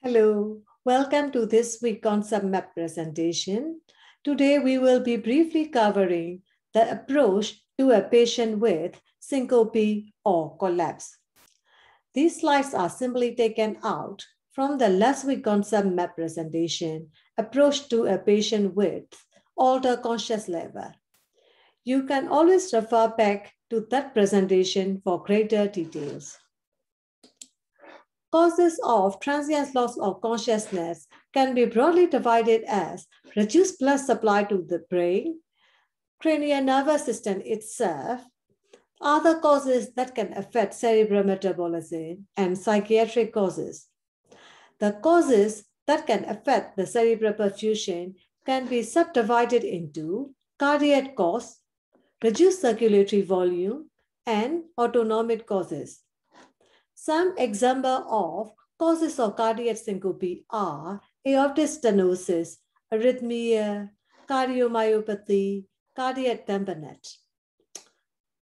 Hello, welcome to this week concept map presentation. Today we will be briefly covering the approach to a patient with syncope or collapse. These slides are simply taken out from the last week concept map presentation, approach to a patient with altered conscious level. You can always refer back to that presentation for greater details. Causes of transient loss of consciousness can be broadly divided as reduced blood supply to the brain, cranial nervous system itself, other causes that can affect cerebral metabolism, and psychiatric causes. The causes that can affect the cerebral perfusion can be subdivided into cardiac cause, reduced circulatory volume, and autonomic causes. Some examples of causes of cardiac syncope are aortic stenosis, arrhythmia, cardiomyopathy, cardiac tamponade.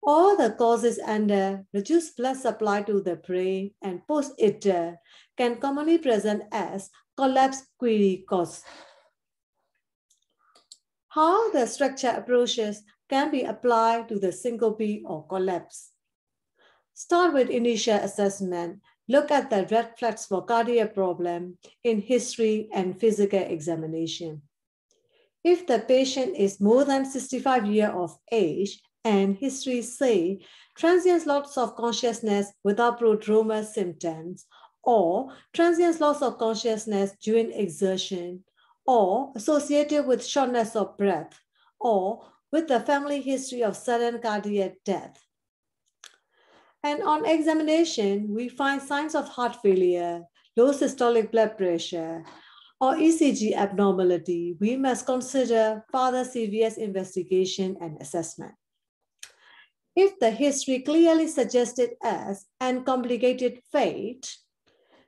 All the causes under reduced blood supply to the brain and post-ictal can commonly present as collapse query cause. How the structure approaches can be applied to the syncope or collapse. Start with initial assessment. Look at the red flags for cardiac problem in history and physical examination. If the patient is more than 65 years of age and history say transient loss of consciousness without prodromal symptoms, or transient loss of consciousness during exertion, or associated with shortness of breath, or with the family history of sudden cardiac death. And on examination, we find signs of heart failure, low systolic blood pressure, or ECG abnormality. We must consider further CVS investigation and assessment. If the history clearly suggested as uncomplicated fate,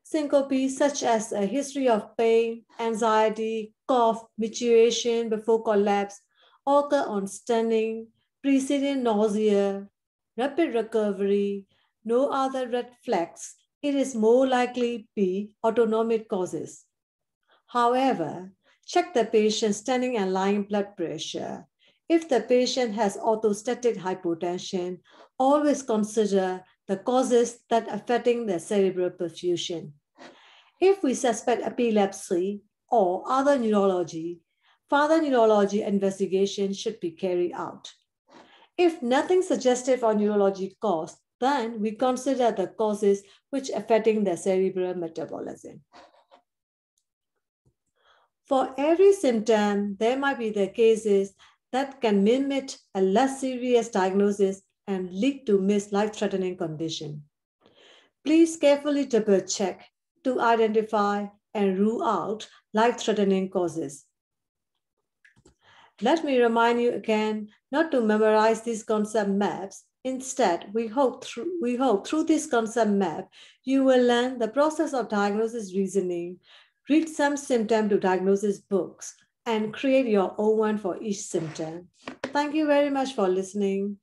syncope such as a history of pain, anxiety, cough, micturition before collapse, occur on stunning, preceding nausea, rapid recovery, no other red flags, it is more likely be autonomic causes. However, check the patient's standing and lying blood pressure. If the patient has orthostatic hypotension, always consider the causes that are affecting the cerebral perfusion. If we suspect epilepsy or other neurology, further neurology investigation should be carried out. If nothing suggestive of neurologic cause, then we consider the causes which affecting the cerebral metabolism. For every symptom, there might be the cases that can mimic a less serious diagnosis and lead to missed life-threatening condition. Please carefully double check to identify and rule out life-threatening causes. Let me remind you again not to memorize these concept maps. Instead, we hope through this concept map, you will learn the process of diagnosis reasoning, read some symptom to diagnosis books, and create your own one for each symptom. Thank you very much for listening.